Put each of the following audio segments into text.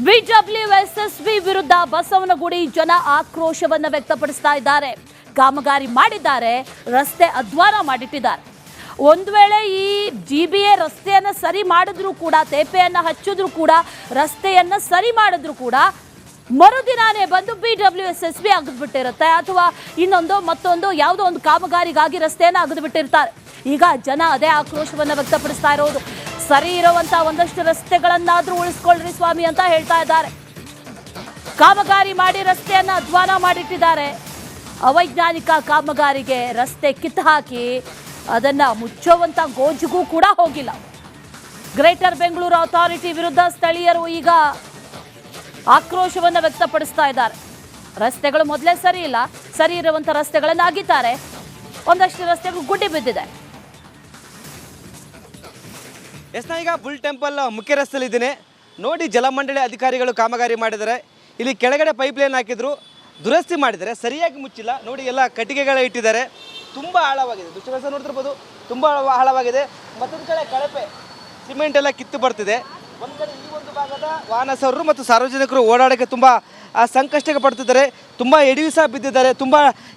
BWSSB ವಿರುದ್ಧ ಬಸವನಗುಡಿ ಜನ ಆಕ್ರೋಶವನ್ನು ವ್ಯಕ್ತಪಡಿಸ್ತಾ ಇದ್ದಾರೆ. ಕಾಮಗಾರಿ ಮಾಡಿದ್ದಾರೆ, ರಸ್ತೆ ಅಧ್ವಾನ ಮಾಡಿಟ್ಟಿದ್ದಾರೆ. ಒಂದು ವೇಳೆ ಈ ಜಿಬಿಎ ರಸ್ತೆಯನ್ನು ಸರಿ ಮಾಡಿದ್ರು ಕೂಡ, ತೇಪೆಯನ್ನು ಹಚ್ಚಿದ್ರು ಕೂಡ, ರಸ್ತೆಯನ್ನು ಸರಿ ಮಾಡಿದ್ರು ಕೂಡ ಮರುದಿನಾನೇ ಬಂದು ಬಿಡಬ್ಲ್ಯೂಎಸ್ಎಸ್ಬಿ ಅಗದ್ಬಿಟ್ಟಿರುತ್ತೆ, ಅಥವಾ ಇನ್ನೊಂದು ಮತ್ತೊಂದು ಯಾವುದೋ ಒಂದು ಕಾಮಗಾರಿಗಾಗಿ ರಸ್ತೆಯನ್ನು ಅಗದ್ಬಿಟ್ಟಿರ್ತಾರೆ. ಈಗ ಜನ ಅದೇ ಆಕ್ರೋಶವನ್ನು ವ್ಯಕ್ತಪಡಿಸ್ತಾ ಇರೋದು. ಸರಿ ಇರುವಂತಹ ಒಂದಷ್ಟು ರಸ್ತೆಗಳನ್ನಾದ್ರೂ ಉಳಿಸ್ಕೊಳ್ರಿ ಸ್ವಾಮಿ ಅಂತ ಹೇಳ್ತಾ ಇದ್ದಾರೆ. ಕಾಮಗಾರಿ ಮಾಡಿ ರಸ್ತೆಯನ್ನ ಅಧ್ವಾನ ಮಾಡಿಟ್ಟಿದ್ದಾರೆ. ಅವೈಜ್ಞಾನಿಕ ಕಾಮಗಾರಿಗೆ ರಸ್ತೆ ಕಿತ್ತು ಹಾಕಿ ಅದನ್ನ ಮುಚ್ಚುವಂತ ಗೋಜಿಗೂ ಕೂಡ ಹೋಗಿಲ್ಲ. ಗ್ರೇಟರ್ ಬೆಂಗಳೂರು ಅಥಾರಿಟಿ ವಿರುದ್ಧ ಸ್ಥಳೀಯರು ಈಗ ಆಕ್ರೋಶವನ್ನು ವ್ಯಕ್ತಪಡಿಸ್ತಾ ಇದ್ದಾರೆ. ರಸ್ತೆಗಳು ಮೊದಲೇ ಸರಿ ಇಲ್ಲ, ಸರಿ ಇರುವಂತ ರಸ್ತೆಗಳನ್ನು ಅಗಿತಾರೆ. ಒಂದಷ್ಟು ರಸ್ತೆಗಳು ಗುಡ್ಡೆ ಬಿದ್ದಿದೆ. ಈಗ ಬುಲ್ ಟೆಂಪಲ್ ಮುಖ್ಯ ರಸ್ತೆಯಲ್ಲಿ ಇದ್ದೀನಿ ನೋಡಿ. ಜಲಮಂಡಳಿ ಅಧಿಕಾರಿಗಳು ಕಾಮಗಾರಿ ಮಾಡಿದ್ದಾರೆ. ಇಲ್ಲಿ ಕೆಳಗಡೆ ಪೈಪ್ ಲೈನ್ ಹಾಕಿದ್ರು, ದುರಸ್ತಿ ಮಾಡಿದ್ದಾರೆ, ಸರಿಯಾಗಿ ಮುಚ್ಚಿಲ್ಲ ನೋಡಿ. ಎಲ್ಲ ಕಟ್ಟಿಗೆಗಳ ಇಟ್ಟಿದ್ದಾರೆ, ತುಂಬ ಆಳವಾಗಿದೆ. ದೃಶ್ಯಗಳನ್ನ ನೋಡ್ತಿರ್ಬೋದು, ತುಂಬ ಆಳವಾಗಿದೆ. ಮತ್ತೊಂದು ಕಡೆ ಕಳಪೆ ಸಿಮೆಂಟ್ ಎಲ್ಲ ಕಿತ್ತು ಬರ್ತಿದೆ. ಒಂದು ಕಡೆ ಈ ಒಂದು ಭಾಗದ ವಾಹನ ಸವಾರರು ಮತ್ತು ಸಾರ್ವಜನಿಕರು ಓಡಾಡೋಕ್ಕೆ ತುಂಬ ಸಂಕಷ್ಟಕ್ಕೆ ಪಡ್ತಿದ್ದಾರೆ. ತುಂಬ ಎಡವಿ ಸಹ ಬಿದ್ದಿದ್ದಾರೆ, ತುಂಬ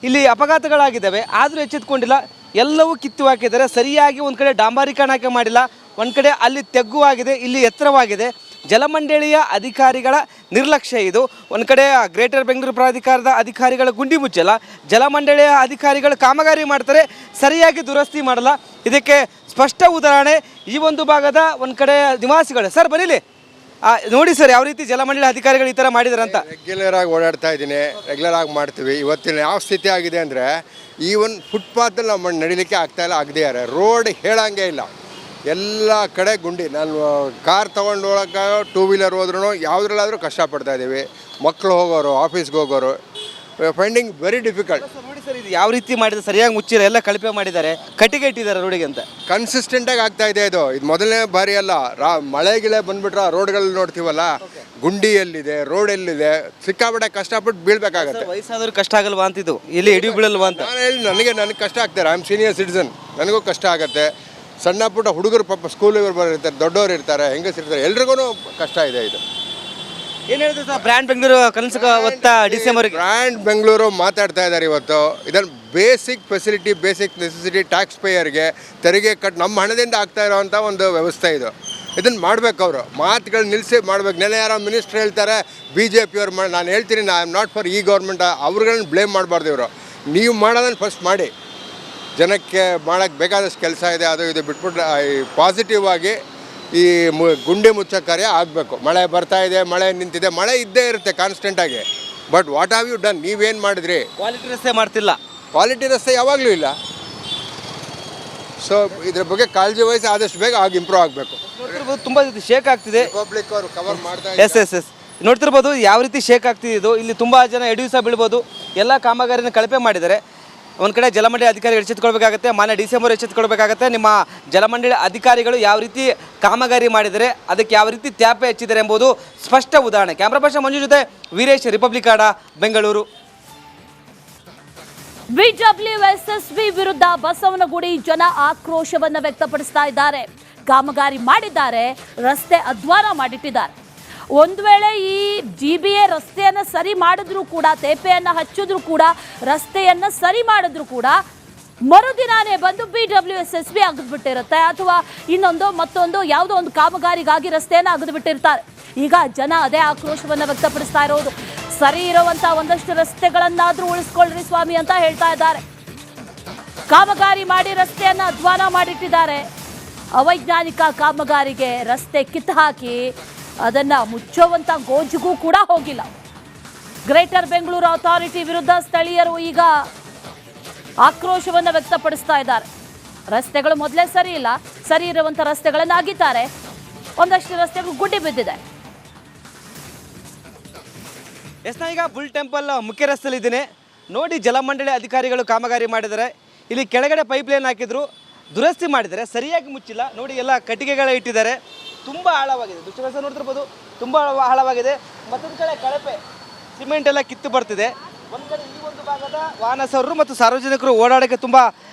ಇಲ್ಲಿ ಅಪಘಾತಗಳಾಗಿದ್ದಾವೆ. ಆದರೂ ಎಚ್ಚೆತ್ಕೊಂಡಿಲ್ಲ, ಎಲ್ಲವೂ ಕಿತ್ತು ಹಾಕಿದ್ದಾರೆ. ಸರಿಯಾಗಿ ಒಂದು ಕಡೆ ಡಾಂಬರೀಕರಣ ಮಾಡಿಲ್ಲ, ಒಂದು ಕಡೆ ಅಲ್ಲಿ ತೆಗ್ಗುವಾಗಿದೆ, ಇಲ್ಲಿ ಎತ್ತರವಾಗಿದೆ. ಜಲಮಂಡಳಿಯ ಅಧಿಕಾರಿಗಳ ನಿರ್ಲಕ್ಷ್ಯ ಇದು. ಒಂದು ಕಡೆ ಗ್ರೇಟರ್ ಬೆಂಗಳೂರು ಪ್ರಾಧಿಕಾರದ ಅಧಿಕಾರಿಗಳ ಗುಂಡಿ ಮುಚ್ಚಲ್ಲ, ಜಲಮಂಡಳಿಯ ಅಧಿಕಾರಿಗಳು ಕಾಮಗಾರಿ ಮಾಡ್ತಾರೆ, ಸರಿಯಾಗಿ ದುರಸ್ತಿ ಮಾಡಲ್ಲ. ಇದಕ್ಕೆ ಸ್ಪಷ್ಟ ಉದಾಹರಣೆ ಈ ಒಂದು ಭಾಗದ ಒಂದು ಕಡೆ ನಿವಾಸಿಗಳು. ಸರ್ ಬನ್ನಿಲಿ, ನೋಡಿ ಸರ್ ಯಾವ ರೀತಿ ಜಲಮಂಡಳಿ ಅಧಿಕಾರಿಗಳು ಈ ಥರ ಮಾಡಿದ್ದಾರೆ ಅಂತ. ರೆಗ್ಯುಲರ್ ಆಗಿ ಓಡಾಡ್ತಾ ಇದ್ದೀನಿ, ರೆಗ್ಯುಲರ್ ಆಗಿ ಮಾಡ್ತೀವಿ. ಇವತ್ತಿನ ಯಾವ ಸ್ಥಿತಿ ಆಗಿದೆ ಅಂದರೆ ಈವನ್ ಫುಟ್ಪಾತಲ್ಲಿ ನಾವು ನಡಿಲಿಕ್ಕೆ ಆಗ್ತಾಯಿಲ್ಲ, ಆಗದೆಯಾರೆ. ರೋಡ್ ಹೇಳಂಗೆ ಇಲ್ಲ, ಎಲ್ಲ ಕಡೆ ಗುಂಡಿ. ನಾನು ಕಾರ್ ತೊಗೊಂಡು ಹೋಗೋಕೆ, ಟೂ ವೀಲರ್ ಹೋದ್ರೂ ಯಾವುದ್ರಲ್ಲಾದರೂ ಕಷ್ಟಪಡ್ತಾ ಇದ್ದೀವಿ. ಮಕ್ಕಳು ಹೋಗೋರು, ಆಫೀಸ್ಗೆ ಹೋಗೋರು, ಫೈಂಡಿಂಗ್ ವೆರಿ ಡಿಫಿಕಲ್ಟ್. ನೋಡಿ ಸರ್, ಇದು ಯಾವ ರೀತಿ ಮಾಡಿದ್ರೆ ಸರಿಯಾಗಿ ಮುಚ್ಚಿಲ್ಲ, ಎಲ್ಲ ಕಳಪೆ ಮಾಡಿದ್ದಾರೆ, ಕಟ್ಟಿಗೆ ಇಟ್ಟಿದ್ದಾರೆ ರೋಡಿಗೆ ಅಂತ. ಕನ್ಸಿಸ್ಟೆಂಟಾಗಿ ಆಗ್ತಾ ಇದೆ ಇದು ಮೊದಲನೇ ಬಾರಿ ಅಲ್ಲ. ಮಳೆಗಿಳೆ ಬಂದುಬಿಟ್ರೆ ರೋಡ್ಗಳಲ್ಲಿ ನೋಡ್ತೀವಲ್ಲ, ಗುಂಡಿ ಎಲ್ಲಿದೆ, ರೋಡ್ ಎಲ್ಲಿದೆ, ಸಿಕ್ಕಾಪಟ್ಟೆ ಕಷ್ಟಪಟ್ಟು ಬೀಳ್ಬೇಕಾಗತ್ತೆ. ವಯಸ್ಸಾದ್ರೂ ಕಷ್ಟ ಆಗಲ್ವಾ ಅಂತಿದ್ದು, ಇಲ್ಲಿ ಎಡಿ ಬೀಳಲ್ವಾ ಅಂತ. ನಾನು ಹೇಳಿ ನನಗೆ ಕಷ್ಟ ಆಗ್ತಾರೆ. ಐ ಆಮ್ ಸೀನಿಯರ್ ಸಿಟಿಸನ್, ನನಗೂ ಕಷ್ಟ ಆಗುತ್ತೆ. ಸಣ್ಣ ಪುಟ್ಟ ಹುಡುಗರು ಪಾಪ ಸ್ಕೂಲಿಗೆ ಇರ್ತಾರೆ, ದೊಡ್ಡವರು ಇರ್ತಾರೆ, ಹೆಂಗಸಿರ್ತಾರೆ, ಎಲ್ರಿಗೂ ಕಷ್ಟ ಇದೆ ಇದು. ಏನು ಹೇಳಿದ್ರು ಸರ್, ಬ್ರ್ಯಾಂಡ್ ಬೆಂಗಳೂರು ಕನಸು ಹೊತ್ತ ಡಿಸೆಂಬರ್ ಬ್ರ್ಯಾಂಡ್ ಬೆಂಗಳೂರು ಮಾತಾಡ್ತಾ ಇದ್ದಾರೆ ಇವತ್ತು. ಇದನ್ನು basic facility, basic necessity tax ಪೇಯರ್ಗೆ ತೆರಿಗೆ ನಮ್ಮ ಹಣದಿಂದ ಆಗ್ತಾ ಇರೋವಂಥ ಒಂದು ವ್ಯವಸ್ಥೆ ಇದು. ಇದನ್ನು ಮಾಡಬೇಕು, ಅವರು ಮಾತುಗಳು ನಿಲ್ಲಿಸಿ ಮಾಡಬೇಕು. ನೆನೆ ಯಾರೋ ಮಿನಿಸ್ಟ್ರ್ ಹೇಳ್ತಾರೆ BJP ಅವ್ರು ಮಾಡಿ, ನಾನು ಹೇಳ್ತೀನಿ, ಐ ಆಮ್ ನಾಟ್ ಫಾರ್ ಈ ಗೌರ್ಮೆಂಟ್. ಅವ್ರುಗಳನ್ನ ಬ್ಲೇಮ್ ಮಾಡಬಾರ್ದು. ಇವರು ನೀವು ಮಾಡೋದನ್ನು ಫಸ್ಟ್ ಮಾಡಿ, ಜನಕ್ಕೆ ಮಾಡೋಕ್ಕೆ ಬೇಕಾದಷ್ಟು ಕೆಲಸ ಇದೆ. ಅದು ಇದು ಬಿಟ್ಬಿಟ್ಟು ಪಾಸಿಟಿವ್ ಆಗಿ ಈ ಗುಂಡಿ ಮುಚ್ಚೋ ಕಾರ್ಯ ಆಗಬೇಕು. ಮಳೆ ಬರ್ತಾ ಇದೆ, ಮಳೆ ನಿಂತಿದೆ, ಮಳೆ ಇದ್ದೇ ಇರುತ್ತೆ ಕಾನ್ಸ್ಟೆಂಟಾಗಿ. But what have you done? ನೀವೇನು ಮಾಡಿದ್ರಿ? ಕ್ವಾಲಿಟಿ ರಸ್ತೆ ಮಾಡ್ತಿಲ್ಲ. ಕ್ವಾಲಿಟಿ ರಸ್ತೆ ಯಾವಾಗಲೂ ಇಲ್ಲ. ಸೊ ಇದ್ರ ಬಗ್ಗೆ ಕಾಳಜಿ ವಹಿಸಿ ಆದಷ್ಟು ಬೇಗ ಆಗಿ ಇಂಪ್ರೂವ್ ಆಗಬೇಕು. ನೋಡ್ತಿರ್ಬೋದು, ತುಂಬ ಶೇಕ್ ಆಗ್ತಿದೆ. ಪಬ್ಲಿಕ್ ಅವರು ಕವರ್ ಮಾಡ್ತಾ ಎಸ್ ನೋಡ್ತಿರ್ಬೋದು ಯಾವ ರೀತಿ ಶೇಕ್ ಆಗ್ತಿದೆ ಇದು. ಇಲ್ಲಿ ತುಂಬ ಜನ ಎಡವಿ ಸಹ ಬೀಳ್ಬೋದು. ಎಲ್ಲ ಕಾಮಗಾರಿನ ಕಳಪೆ ಮಾಡಿದ್ದಾರೆ. ಒಂದು ಕಡೆ ಜಲಮಂಡಳಿ ಅಧಿಕಾರಿಗಳು ಎಚ್ಚೆತ್ತುಕೊಳ್ಬೇಕಾಗತ್ತೆ, ಮಾನ್ಯ ಡಿಸೆಂಬರ್ ಎಚ್ಚೆತ್ತುಕೊಳ್ಬೇಕಾಗತ್ತೆ. ನಿಮ್ಮ ಜಲಮಂಡಳಿ ಅಧಿಕಾರಿಗಳು ಯಾವ ರೀತಿ ಕಾಮಗಾರಿ ಮಾಡಿದರೆ, ಅದಕ್ಕೆ ಯಾವ ರೀತಿ ತ್ಯಾಪೆ ಹಚ್ಚಿದ್ದಾರೆ ಎಂಬುದು ಸ್ಪಷ್ಟ ಉದಾಹರಣೆ. ಕ್ಯಾಮ್ರಾ ಪರ್ಸನ್ ಮಂಜು ಜೊತೆ ವೀರೇಶ್, ರಿಪಬ್ಲಿಕ್ ಕನ್ನಡ, ಬೆಂಗಳೂರು. ಬಿಡಬ್ಲ್ಯೂಎಸ್ಎಸ್ಬಿ ವಿರುದ್ಧ ಬಸವನಗುಡಿ ಜನ ಆಕ್ರೋಶವನ್ನು ವ್ಯಕ್ತಪಡಿಸ್ತಾ ಇದ್ದಾರೆ. ಕಾಮಗಾರಿ ಮಾಡಿದ್ದಾರೆ, ರಸ್ತೆ ಅಧ್ವಾನ ಮಾಡಿಟ್ಟಿದ್ದಾರೆ. ಒಂದು ವೇಳೆ ಈ ಜಿಬಿಎ ರಸ್ತೆಯನ್ನು ಸರಿ ಮಾಡಿದ್ರು ಕೂಡ, ತೇಪೆಯನ್ನು ಹಚ್ಚಿದ್ರು ಕೂಡ, ರಸ್ತೆಯನ್ನು ಸರಿ ಮಾಡಿದ್ರು ಕೂಡ ಮರುದಿನಾನೇ ಬಂದು ಬಿಡಬ್ಲ್ಯೂಎಸ್ಎಸ್ಬಿ ಅಗದ್ಬಿಟ್ಟಿರುತ್ತೆ, ಅಥವಾ ಇನ್ನೊಂದು ಮತ್ತೊಂದು ಯಾವುದೋ ಒಂದು ಕಾಮಗಾರಿಗಾಗಿ ರಸ್ತೆಯನ್ನು ಅಗದ್ಬಿಟ್ಟಿರ್ತಾರೆ. ಈಗ ಜನ ಅದೇ ಆಕ್ರೋಶವನ್ನು ವ್ಯಕ್ತಪಡಿಸ್ತಾ ಇರೋದು. ಸರಿ ಇರುವಂಥ ಒಂದಷ್ಟು ರಸ್ತೆಗಳನ್ನಾದ್ರೂ ಉಳಿಸ್ಕೊಳ್ರಿ ಸ್ವಾಮಿ ಅಂತ ಹೇಳ್ತಾ ಇದ್ದಾರೆ. ಕಾಮಗಾರಿ ಮಾಡಿ ರಸ್ತೆಯನ್ನು ಅಧ್ವಾನ ಮಾಡಿಟ್ಟಿದ್ದಾರೆ. ಅವೈಜ್ಞಾನಿಕ ಕಾಮಗಾರಿಗೆ ರಸ್ತೆ ಕಿತ್ತು ಹಾಕಿ ಅದನ್ನ ಮುಚ್ಚುವಂತ ಗೋಜಿಗೂ ಕೂಡ ಹೋಗಿಲ್ಲ. ಗ್ರೇಟರ್ ಬೆಂಗಳೂರು ಅಥಾರಿಟಿ ವಿರುದ್ಧ ಸ್ಥಳೀಯರು ಈಗ ಆಕ್ರೋಶವನ್ನು ವ್ಯಕ್ತಪಡಿಸ್ತಾ ಇದ್ದಾರೆ. ರಸ್ತೆಗಳು ಮೊದಲೇ ಸರಿ ಇಲ್ಲ, ಸರಿ ಇರುವಂತ ರಸ್ತೆಗಳನ್ನು ಅಗಿತಾರೆ. ಒಂದಷ್ಟು ರಸ್ತೆಗಳು ಗುಡ್ಡೆ ಬಿದ್ದಿದೆ. ಈಗ ಬುಲ್ ಟೆಂಪಲ್ ಮುಖ್ಯ ರಸ್ತೆಯಲ್ಲಿ ಇದ್ದೀನಿ ನೋಡಿ. ಜಲಮಂಡಳಿ ಅಧಿಕಾರಿಗಳು ಕಾಮಗಾರಿ ಮಾಡಿದ್ದಾರೆ. ಇಲ್ಲಿ ಕೆಳಗಡೆ ಪೈಪ್ ಲೈನ್ ಹಾಕಿದ್ರು, ದುರಸ್ತಿ ಮಾಡಿದ್ದಾರೆ, ಸರಿಯಾಗಿ ಮುಚ್ಚಿಲ್ಲ ನೋಡಿ. ಎಲ್ಲ ಕಟ್ಟಿಗೆಗಳ ಇಟ್ಟಿದ್ದಾರೆ, ತುಂಬ ಆಳವಾಗಿದೆ. ದೃಶ್ಯಗಳನ್ನ ನೋಡ್ತಿರ್ಬೋದು, ತುಂಬ ಆಳವಾಗಿದೆ. ಮತ್ತೊಂದು ಕಡೆ ಕಳಪೆ ಸಿಮೆಂಟ್ ಎಲ್ಲ ಕಿತ್ತು ಬರ್ತಿದೆ. ಒಂದು ಕಡೆ ಈ ಒಂದು ಭಾಗದ ವಾಹನ ಸವಾರರು ಮತ್ತು ಸಾರ್ವಜನಿಕರು ಓಡಾಡೋಕ್ಕೆ ತುಂಬ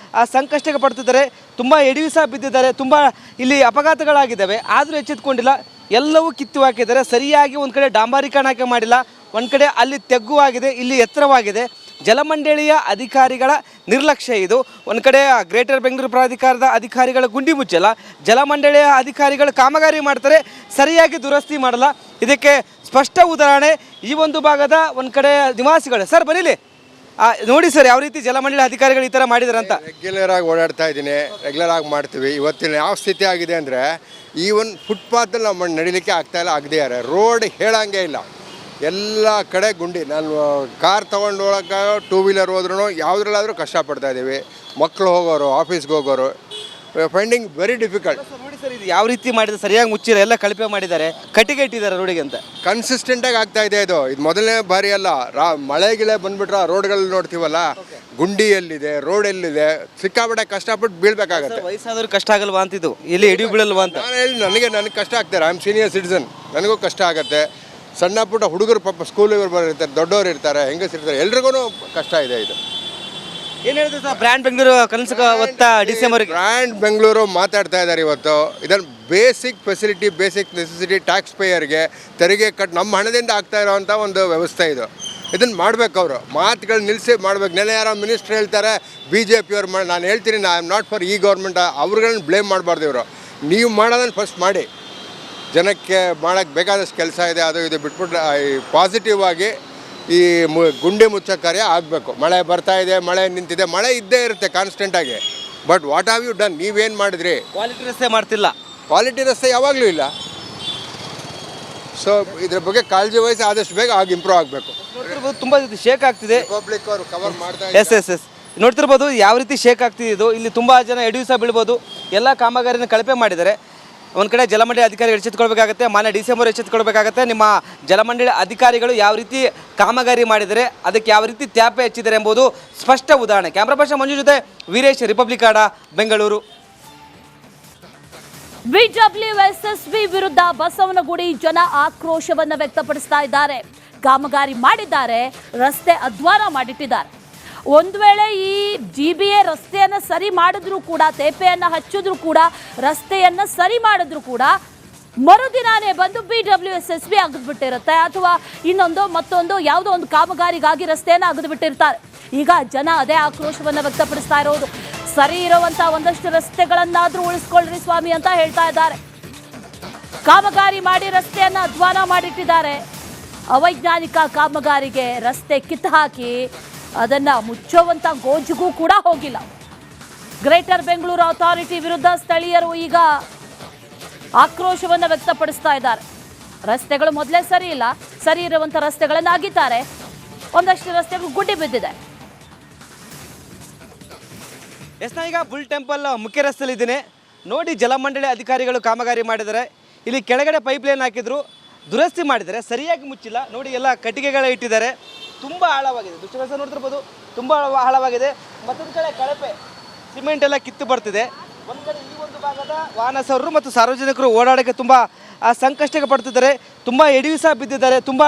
ಸಂಕಷ್ಟಕ್ಕೆ ಪಡ್ತಿದ್ದಾರೆ. ತುಂಬ ಎಡವಿ ಸಹ ಬಿದ್ದಿದ್ದಾರೆ, ತುಂಬ ಇಲ್ಲಿ ಅಪಘಾತಗಳಾಗಿದ್ದಾವೆ. ಆದರೂ ಎಚ್ಚೆತ್ಕೊಂಡಿಲ್ಲ, ಎಲ್ಲವೂ ಕಿತ್ತು ಹಾಕಿದ್ದಾರೆ. ಸರಿಯಾಗಿ ಒಂದು ಕಡೆ ಡಾಂಬರೀಕರಣ ಮಾಡಿಲ್ಲ, ಒಂದು ಕಡೆ ಅಲ್ಲಿ ತೆಗ್ಗುವಾಗಿದೆ, ಇಲ್ಲಿ ಎತ್ತರವಾಗಿದೆ. ಜಲಮಂಡಳಿಯ ಅಧಿಕಾರಿಗಳ ನಿರ್ಲಕ್ಷ್ಯ ಇದು. ಒಂದು ಕಡೆ ಗ್ರೇಟರ್ ಬೆಂಗಳೂರು ಪ್ರಾಧಿಕಾರದ ಅಧಿಕಾರಿಗಳ ಗುಂಡಿ ಮುಚ್ಚಲ್ಲ, ಜಲಮಂಡಳಿಯ ಅಧಿಕಾರಿಗಳು ಕಾಮಗಾರಿ ಮಾಡ್ತಾರೆ, ಸರಿಯಾಗಿ ದುರಸ್ತಿ ಮಾಡಲ್ಲ. ಇದಕ್ಕೆ ಸ್ಪಷ್ಟ ಉದಾಹರಣೆ ಈ ಒಂದು ಭಾಗದ ಒಂದು ಕಡೆ ನಿವಾಸಿಗಳು. ಸರ್ ಬರೀಲಿ, ನೋಡಿ ಸರ್ ಯಾವ ರೀತಿ ಜಲಮಂಡಳಿ ಅಧಿಕಾರಿಗಳು ಈ ಥರ ಮಾಡಿದಾರೆ ಅಂತ. ರೆಗ್ಯುಲರ್ ಆಗಿ ಓಡಾಡ್ತಾ ಇದ್ದೀನಿ, ರೆಗ್ಯುಲರ್ ಆಗಿ ಮಾಡ್ತೀವಿ. ಇವತ್ತಿನ ಯಾವ ಸ್ಥಿತಿ ಆಗಿದೆ ಅಂದರೆ ಈವನ್ ಫುಟ್ಪಾತಲ್ಲಿ ನಾವು ನಡಿಲಿಕ್ಕೆ ಆಗ್ತಾಯಿಲ್ಲ, ಆಗದೇ ಯಾರೆ ರೋಡ್ ಹೇಳಂಗೆ ಇಲ್ಲ, ಎಲ್ಲ ಕಡೆ ಗುಂಡಿ. ನಾನು ಕಾರ್ ತೊಗೊಂಡು ಹೋಗೋಕೆ ಟೂ ವೀಲರ್ ಹೋದ್ರೂ ಯಾವುದ್ರಲ್ಲಾದರೂ ಕಷ್ಟಪಡ್ತಾ ಇದ್ದೀವಿ. ಮಕ್ಕಳು ಹೋಗೋರು, ಆಫೀಸ್ಗೆ ಹೋಗೋರು, ಫೈಂಡಿಂಗ್ ವೆರಿ ಡಿಫಿಕಲ್ಟ್. ನೋಡಿ ಸರ್ ಇದು ಯಾವ ರೀತಿ ಮಾಡಿದ್ರೆ ಸರಿಯಾಗಿ ಮುಚ್ಚಿಲ್ಲ, ಎಲ್ಲ ಕಳಪೆ ಮಾಡಿದ್ದಾರೆ, ಕಟ್ಟಿಗೆ ಇಟ್ಟಿದ್ದಾರೆ ರೋಡಿಗೆ ಅಂತ. ಕನ್ಸಿಸ್ಟೆಂಟಾಗಿ ಆಗ್ತಾ ಇದೆ ಇದು ಮೊದಲನೇ ಬಾರಿ ಅಲ್ಲ. ಮಳೆ ಗಿಳೆ ಬಂದುಬಿಟ್ರೆ ರೋಡ್ಗಳಲ್ಲಿ ನೋಡ್ತೀವಲ್ಲ, ಗುಂಡಿ ಎಲ್ಲಿದೆ, ರೋಡ್ ಎಲ್ಲಿದೆ, ಸಿಕ್ಕಾಪಟ್ಟೆ ಕಷ್ಟಪಟ್ಟು ಬೀಳ್ಬೇಕಾಗತ್ತೆ. ವಯಸ್ಸಾದ್ರೂ ಕಷ್ಟ ಆಗಲ್ವಾ ಅಂತಿದ್ದು, ಇಲ್ಲಿ ಎಡಿ ಬೀಳಲ್ವಾ ಅಂತ. ನಾನು ಹೇಳಿ ನನಗೆ ಕಷ್ಟ ಆಗ್ತಾರೆ. ಐ ಆಮ್ ಸೀನಿಯರ್ ಸಿಟಿಸನ್, ನನಗೂ ಕಷ್ಟ ಆಗುತ್ತೆ. ಸಣ್ಣ ಪುಟ್ಟ ಹುಡುಗರು ಪಾಪ ಸ್ಕೂಲಿಗೆ ಬರೋರಿರ್ತಾರೆ, ದೊಡ್ಡವರು ಇರ್ತಾರೆ, ಹೆಂಗಸಿರ್ತಾರೆ, ಎಲ್ರಿಗೂ ಕಷ್ಟ ಇದೆ ಇದು. ಏನು ಹೇಳಿದ್ರು ಸರ್ ಬ್ರ್ಯಾಂಡ್ ಬೆಂಗಳೂರು ಕನಸು ಹೊತ್ತ ಡಿಸೆಂಬರ್ಗೆ? ಬ್ರ್ಯಾಂಡ್ ಬೆಂಗಳೂರು ಮಾತಾಡ್ತಾ ಇದ್ದಾರೆ ಇವತ್ತು. ಇದನ್ನು basic facility, basic necessity tax ಪೇಯರ್ಗೆ ತೆರಿಗೆ ನಮ್ಮ ಹಣದಿಂದ ಆಗ್ತಾ ಇರೋವಂಥ ಒಂದು ವ್ಯವಸ್ಥೆ ಇದು. ಇದನ್ನು ಮಾಡಬೇಕು ಅವರು. ಮಾತುಗಳು ನಿಲ್ಲಿಸಿ ಮಾಡಬೇಕು. ನೆನೆ ಯಾರೋ ಮಿನಿಸ್ಟ್ರ್ ಹೇಳ್ತಾರೆ BJP ಅವ್ರು ನಾನು ಹೇಳ್ತೀನಿ, ಐ ಆಮ್ ನಾಟ್ ಫಾರ್ ಈ ಗೌರ್ಮೆಂಟ್, ಅವ್ರುಗಳನ್ನ ಬ್ಲೇಮ್ ಮಾಡಬಾರ್ದು ಇವರು. ನೀವು ಮಾಡೋದನ್ನು ಫಸ್ಟ್ ಮಾಡಿ. ಜನಕ್ಕೆ ಮಾಡೋಕ್ಕೆ ಬೇಕಾದಷ್ಟು ಕೆಲಸ ಇದೆ, ಅದು ಇದು ಬಿಟ್ಬಿಟ್ಟು ಪಾಸಿಟಿವ್ ಆಗಿ ಈ ಗುಂಡಿ ಮುಚ್ಚೋ ಕಾರ್ಯ ಆಗಬೇಕು. ಮಳೆ ಬರ್ತಾ ಇದೆ, ಮಳೆ ನಿಂತಿದೆ, ಮಳೆ ಇದ್ದೇ ಇರುತ್ತೆ ಕಾನ್ಸ್ಟೆಂಟಾಗಿ. But what have you done? ನೀವೇನು ಮಾಡಿದ್ರಿ? ಕ್ವಾಲಿಟಿ ರಸ್ತೆ ಮಾಡ್ತಿಲ್ಲ. ಕ್ವಾಲಿಟಿ ರಸ್ತೆ ಯಾವಾಗಲೂ ಇಲ್ಲ. ಸೊ ಇದ್ರ ಬಗ್ಗೆ ಕಾಳಜಿ ವಹಿಸಿ ಆದಷ್ಟು ಬೇಗ ಇಂಪ್ರೂವ್ ಆಗಬೇಕು. ನೋಡ್ತಿರ್ಬೋದು ತುಂಬ ಶೇಕ್ ಆಗ್ತಿದೆ. ಪಬ್ಲಿಕ್ ಅವರು ಕವರ್ ಮಾಡ್ತಾ ಎಸ್ ನೋಡ್ತಿರ್ಬೋದು ಯಾವ ರೀತಿ ಶೇಕ್ ಆಗ್ತಿದೆ ಇದು. ಇಲ್ಲಿ ತುಂಬ ಜನ ಎಡವಿಸ ಬೀಳ್ಬೋದು. ಎಲ್ಲ ಕಾಮಗಾರಿನ ಕಳಪೆ ಮಾಡಿದ್ದಾರೆ. ಒಂದು ಕಡೆ ಜಲಮಂಡಳಿ ಅಧಿಕಾರಿಗಳು ಎಚ್ಚೆತ್ತುಕೊಳ್ಬೇಕಾಗತ್ತೆ, ಮಾನ್ಯ ಡಿಸೆಂಬರ್ ಎಚ್ಚೆತ್ತುಕೊಳ್ಬೇಕಾಗತ್ತೆ. ನಿಮ್ಮ ಜಲಮಂಡಳಿ ಅಧಿಕಾರಿಗಳು ಯಾವ ರೀತಿ ಕಾಮಗಾರಿ ಮಾಡಿದರೆ, ಅದಕ್ಕೆ ಯಾವ ರೀತಿ ತ್ಯಾಪೆ ಹಚ್ಚಿದ್ದಾರೆ ಎಂಬುದು ಸ್ಪಷ್ಟ ಉದಾಹರಣೆ. ಕ್ಯಾಮ್ರಾ ಪರ್ಸನ್ ಮಂಜು ಜೊತೆ ವೀರೇಶ್, ರಿಪಬ್ಲಿಕ್ ಕನ್ನಡ, ಬೆಂಗಳೂರು. BWSSB ವಿರುದ್ಧ ಬಸವನಗುಡಿ ಜನ ಆಕ್ರೋಶವನ್ನ ವ್ಯಕ್ತಪಡಿಸ್ತಾ ಇದ್ದಾರೆ. ಕಾಮಗಾರಿ ಮಾಡಿದ್ದಾರೆ, ರಸ್ತೆ ಅಧ್ವಾನ ಮಾಡಿಟ್ಟಿದ್ದಾರೆ. ಒಂದು ವೇಳೆ ಈ GBA ರಸ್ತೆಯನ್ನು ಸರಿ ಮಾಡಿದ್ರು ಕೂಡ, ತೇಪೆಯನ್ನು ಹಚ್ಚಿದ್ರು ಕೂಡ, ರಸ್ತೆಯನ್ನು ಸರಿ ಮಾಡಿದ್ರು ಕೂಡ ಮರುದಿನಾನೇ ಬಂದು BWSSB ಅಗದ್ಬಿಟ್ಟಿರುತ್ತೆ, ಅಥವಾ ಮತ್ತೊಂದು ಯಾವುದೋ ಒಂದು ಕಾಮಗಾರಿಗಾಗಿ ರಸ್ತೆಯನ್ನು ಅಗದ್ಬಿಟ್ಟಿರ್ತಾರೆ. ಈಗ ಜನ ಅದೇ ಆಕ್ರೋಶವನ್ನು ವ್ಯಕ್ತಪಡಿಸ್ತಾ ಇರೋದು. ಸರಿ ಇರುವಂಥ ಒಂದಷ್ಟು ರಸ್ತೆಗಳನ್ನಾದರೂ ಉಳಿಸ್ಕೊಳ್ರಿ ಸ್ವಾಮಿ ಅಂತ ಹೇಳ್ತಾ ಇದ್ದಾರೆ. ಕಾಮಗಾರಿ ಮಾಡಿ ರಸ್ತೆಯನ್ನು ಅಧ್ವಾನ ಮಾಡಿಟ್ಟಿದ್ದಾರೆ. ಅವೈಜ್ಞಾನಿಕ ಕಾಮಗಾರಿಗೆ ರಸ್ತೆ ಕಿತ್ತು ಹಾಕಿ ಅದನ್ನು ಮುಚ್ಚುವಂಥ ಗೋಜಿಗೂ ಕೂಡ ಹೋಗಿಲ್ಲ. ಗ್ರೇಟರ್ ಬೆಂಗಳೂರು ಅಥಾರಿಟಿ ವಿರುದ್ಧ ಸ್ಥಳೀಯರು ಈಗ ಆಕ್ರೋಶವನ್ನು ವ್ಯಕ್ತಪಡಿಸ್ತಾ ಇದ್ದಾರೆ. ರಸ್ತೆಗಳು ಮೊದಲೇ ಸರಿ ಇಲ್ಲ, ಸರಿ ಇರುವಂಥ ರಸ್ತೆಗಳನ್ನು ಅಗಿತಾರೆ, ಒಂದಷ್ಟು ರಸ್ತೆಗಳು ಗುಡ್ಡೆ ಬಿದ್ದಿದೆ. ಈಗ ಬುಲ್ ಟೆಂಪಲ್ ಮುಖ್ಯ ರಸ್ತೆಯಲ್ಲಿದ್ದೀನಿ. ನೋಡಿ ಜಲಮಂಡಳಿ ಅಧಿಕಾರಿಗಳು ಕಾಮಗಾರಿ ಮಾಡಿದ್ದಾರೆ. ಇಲ್ಲಿ ಕೆಳಗಡೆ ಪೈಪ್ಲೈನ್ ಹಾಕಿದ್ರು, ದುರಸ್ತಿ ಮಾಡಿದ್ದಾರೆ, ಸರಿಯಾಗಿ ಮುಚ್ಚಿಲ್ಲ. ನೋಡಿ ಎಲ್ಲ ಕಟ್ಟಿಗೆಗಳ ಇಟ್ಟಿದ್ದಾರೆ. ತುಂಬ ಆಳವಾಗಿದೆ, ದುಷ್ಟರಸ ನೋಡ್ತಿರ್ಬೋದು, ತುಂಬ ಆಳವಾಗಿದೆ. ಮತ್ತೊಂದು ಕಡೆ ಕಳಪೆ ಸಿಮೆಂಟ್ ಎಲ್ಲ ಕಿತ್ತು ಬರ್ತಿದೆ. ಒಂದು ಕಡೆ ಈ ಒಂದು ಭಾಗದ ವಾಹನ ಸವಾರರು ಮತ್ತು ಸಾರ್ವಜನಿಕರು ಓಡಾಡೋಕ್ಕೆ ತುಂಬ ಸಂಕಷ್ಟಕ್ಕೆ ಪಡ್ತಿದ್ದಾರೆ. ತುಂಬ ಎಡವಿಸ ಬಿದ್ದಿದ್ದಾರೆ, ತುಂಬ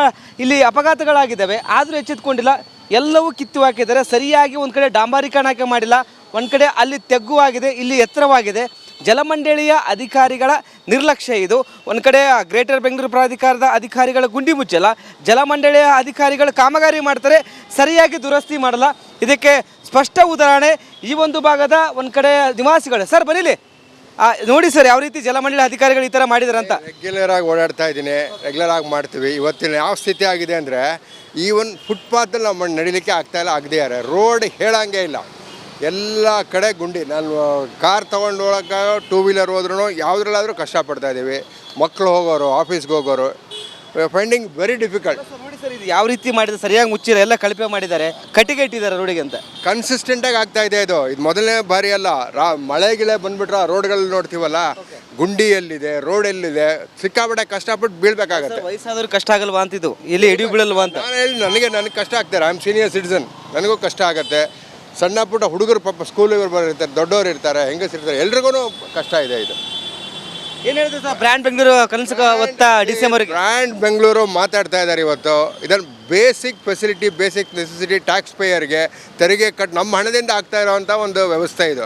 ಇಲ್ಲಿ ಅಪಘಾತಗಳಾಗಿದ್ದಾವೆ. ಆದರೂ ಎಚ್ಚೆತ್ಕೊಂಡಿಲ್ಲ, ಎಲ್ಲವೂ ಕಿತ್ತು ಹಾಕಿದ್ದಾರೆ. ಸರಿಯಾಗಿ ಒಂದು ಕಡೆ ಡಾಂಬರೀಕರಣ ಮಾಡಿಲ್ಲ, ಒಂದು ಕಡೆ ಅಲ್ಲಿ ತೆಗ್ಗುವಾಗಿದೆ, ಇಲ್ಲಿ ಎತ್ತರವಾಗಿದೆ. ಜಲಮಂಡಳಿಯ ಅಧಿಕಾರಿಗಳ ನಿರ್ಲಕ್ಷ್ಯ ಇದು. ಒಂದು ಕಡೆ ಗ್ರೇಟರ್ ಬೆಂಗಳೂರು ಪ್ರಾಧಿಕಾರದ ಅಧಿಕಾರಿಗಳ ಗುಂಡಿ ಮುಚ್ಚಲ್ಲ, ಜಲಮಂಡಳಿಯ ಅಧಿಕಾರಿಗಳು ಕಾಮಗಾರಿ ಮಾಡ್ತಾರೆ, ಸರಿಯಾಗಿ ದುರಸ್ತಿ ಮಾಡಲ್ಲ. ಇದಕ್ಕೆ ಸ್ಪಷ್ಟ ಉದಾಹರಣೆ ಈ ಒಂದು ಭಾಗದ ಒಂದು ಕಡೆ ನಿವಾಸಿಗಳು. ಸರ್ ಬರೀಲಿ, ನೋಡಿ ಸರ್ ಯಾವ ರೀತಿ ಜಲಮಂಡಳಿ ಅಧಿಕಾರಿಗಳು ಈ ಥರ ಮಾಡಿದಾರೆ ಅಂತ. ರೆಗ್ಯುಲರ್ ಆಗಿ ಓಡಾಡ್ತಾ ಇದ್ದೀನಿ, ರೆಗ್ಯುಲರ್ ಆಗಿ ಮಾಡ್ತೀವಿ. ಇವತ್ತಿನ ಯಾವ ಸ್ಥಿತಿ ಆಗಿದೆ ಅಂದರೆ ಈವನ್ ಫುಟ್ಪಾತಲ್ಲಿ ನಾವು ನಡಿಲಿಕ್ಕೆ ಆಗ್ತಾಯಿಲ್ಲ, ಆಗದೇ ಯಾರೆ ರೋಡ್ ಹೇಳಂಗೆ ಇಲ್ಲ, ಎಲ್ಲ ಕಡೆ ಗುಂಡಿ. ನಾನು ಕಾರ್ ತೊಗೊಂಡು ಹೋಗೋಕೆ ಟೂ ವೀಲರ್ ಹೋದ್ರೂ ಯಾವುದ್ರಲ್ಲಾದರೂ ಕಷ್ಟಪಡ್ತಾ ಇದ್ದೀವಿ. ಮಕ್ಕಳು ಹೋಗೋರು, ಆಫೀಸ್ಗೆ ಹೋಗೋರು, ಫೈಂಡಿಂಗ್ ವೆರಿ ಡಿಫಿಕಲ್ಟ್. ನೋಡಿ ಸರ್ ಇದು ಯಾವ ರೀತಿ ಮಾಡಿದ್ರೆ ಸರಿಯಾಗಿ ಮುಚ್ಚಿಲ್ಲ, ಎಲ್ಲ ಕಳಪೆ ಮಾಡಿದ್ದಾರೆ, ಕಟ್ಟಿಗೆ ಇಟ್ಟಿದ್ದಾರೆ ರೋಡಿಗೆ ಅಂತ. ಕನ್ಸಿಸ್ಟೆಂಟಾಗಿ ಆಗ್ತಾ ಇದೆ ಇದು ಮೊದಲನೇ ಬಾರಿ ಅಲ್ಲ. ಮಳೆ ಗಿಳೆ ಬಂದುಬಿಟ್ರೆ ರೋಡ್ಗಳಲ್ಲಿ ನೋಡ್ತೀವಲ್ಲ, ಗುಂಡಿ ಎಲ್ಲಿದೆ, ರೋಡ್ ಎಲ್ಲಿದೆ, ಸಿಕ್ಕಾಪಟ್ಟೆ ಕಷ್ಟಪಟ್ಟು ಬೀಳ್ಬೇಕಾಗತ್ತೆ. ವಯಸ್ಸಾದ್ರೂ ಕಷ್ಟ ಆಗಲ್ವಾ ಅಂತಿದ್ದು, ಇಲ್ಲಿ ಎಡಿ ಬೀಳಲ್ವಾ ಅಂತ. ನಾನು ಹೇಳಿ ನನಗೆ ಕಷ್ಟ ಆಗ್ತಾರೆ. ಐ ಆಮ್ ಸೀನಿಯರ್ ಸಿಟಿಸನ್, ನನಗೂ ಕಷ್ಟ ಆಗುತ್ತೆ. ಸಣ್ಣ ಪುಟ್ಟ ಹುಡುಗರು ಪಾಪ ಸ್ಕೂಲಿಗೆ ಬರೋರಿರ್ತಾರೆ, ದೊಡ್ಡವರು ಇರ್ತಾರೆ, ಹೆಂಗಸಿರ್ತಾರೆ, ಎಲ್ರಿಗೂ ಕಷ್ಟ ಇದೆ ಇದು. ಏನು ಹೇಳಿದ್ರು ಸರ್ ಬ್ರ್ಯಾಂಡ್ ಬೆಂಗಳೂರು ಕನಸು ಹೊತ್ತ ಡಿಸೆಂಬರ್ಗೆ? ಬ್ರ್ಯಾಂಡ್ ಬೆಂಗಳೂರು ಮಾತಾಡ್ತಾ ಇದ್ದಾರೆ ಇವತ್ತು. ಇದನ್ನು basic facility, basic necessity tax ಪೇಯರ್ಗೆ ತೆರಿಗೆ ನಮ್ಮ ಹಣದಿಂದ ಆಗ್ತಾ ಇರೋವಂಥ ಒಂದು ವ್ಯವಸ್ಥೆ ಇದು.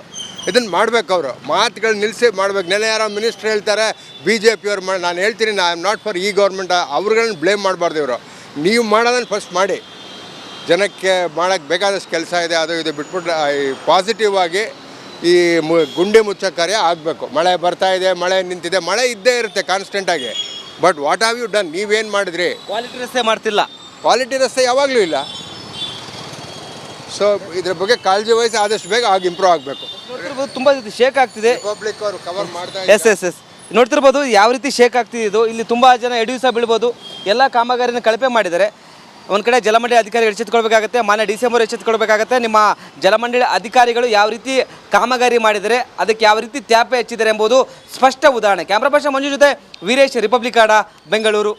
ಇದನ್ನು ಮಾಡಬೇಕು ಅವರು, ಮಾತುಗಳು ನಿಲ್ಲಿಸಿ ಮಾಡ್ಬೇಕು. ನೆನೆ ಯಾರೋ ಮಿನಿಸ್ಟ್ರ್ ಹೇಳ್ತಾರೆ BJP ಅವ್ರು ಮಾಡಿ, ನಾನು ಹೇಳ್ತೀನಿ ಐ ಆಮ್ ನಾಟ್ ಫಾರ್ ಈ ಗೌರ್ಮೆಂಟ್, ಅವ್ರುಗಳನ್ನ ಬ್ಲೇಮ್ ಮಾಡಬಾರ್ದು. ಇವರು ನೀವು ಮಾಡೋದನ್ನು ಫಸ್ಟ್ ಮಾಡಿ, ಜನಕ್ಕೆ ಮಾಡೋಕ್ಕೆ ಬೇಕಾದಷ್ಟು ಕೆಲಸ ಇದೆ, ಅದು ಇದು ಬಿಟ್ಬಿಟ್ಟು ಪಾಸಿಟಿವ್ ಆಗಿ ಈ ಗುಂಡಿ ಮುಚ್ಚೋ ಕಾರ್ಯ ಆಗಬೇಕು. ಮಳೆ ಬರ್ತಾ ಇದೆ, ಮಳೆ ನಿಂತಿದೆ, ಮಳೆ ಇದ್ದೇ ಇರುತ್ತೆ ಕಾನ್ಸ್ಟೆಂಟಾಗಿ. But what have you done? ನೀವೇನು ಮಾಡಿದ್ರಿ? ಕ್ವಾಲಿಟಿ ರಸ್ತೆ ಮಾಡ್ತಿಲ್ಲ. ಕ್ವಾಲಿಟಿ ರಸ್ತೆ ಯಾವಾಗಲೂ ಇಲ್ಲ. ಸೊ ಇದ್ರ ಬಗ್ಗೆ ಕಾಳಜಿ ವಹಿಸಿ ಆದಷ್ಟು ಬೇಗ ಆಗಿ ಇಂಪ್ರೂವ್ ಆಗಬೇಕು. ನೋಡ್ತಿರ್ಬೋದು ತುಂಬ ಶೇಕ್ ಆಗ್ತಿದೆ. ಪಬ್ಲಿಕ್ ಅವರು ಕವರ್ ಮಾಡ್ತಾ ಎಸ್ ನೋಡ್ತಿರ್ಬೋದು ಯಾವ ರೀತಿ ಶೇಕ್ ಆಗ್ತಿದೆ ಇದು. ಇಲ್ಲಿ ತುಂಬ ಜನ ಎಡವಿಸ ಬೀಳ್ಬೋದು. ಎಲ್ಲ ಕಾಮಗಾರಿನ ಕಳಪೆ ಮಾಡಿದ್ದಾರೆ. ಒಂದು ಕಡೆ ಜಲಮಂಡಳಿ ಅಧಿಕಾರಿಗಳು ಎಚ್ಚೆತ್ತುಕೊಳ್ಬೇಕಾಗತ್ತೆ, ಮಾನ್ಯ DC ಅವರು ಎಚ್ಚೆತ್ತುಕೊಳ್ಬೇಕಾಗತ್ತೆ. ನಿಮ್ಮ ಜಲಮಂಡಳಿ ಅಧಿಕಾರಿಗಳು ಯಾವ ರೀತಿ ಕಾಮಗಾರಿ ಮಾಡಿದರೆ, ಅದಕ್ಕೆ ಯಾವ ರೀತಿ ತ್ಯಾಪೆ ಹಚ್ಚಿದ್ದಾರೆ ಎಂಬುದು ಸ್ಪಷ್ಟ ಉದಾಹರಣೆ. ಕ್ಯಾಮ್ರಾ ಪರ್ಸನ್ ಮಂಜು ಜೊತೆ ವೀರೇಶ್, ರಿಪಬ್ಲಿಕ್ ಕನ್ನಡ, ಬೆಂಗಳೂರು.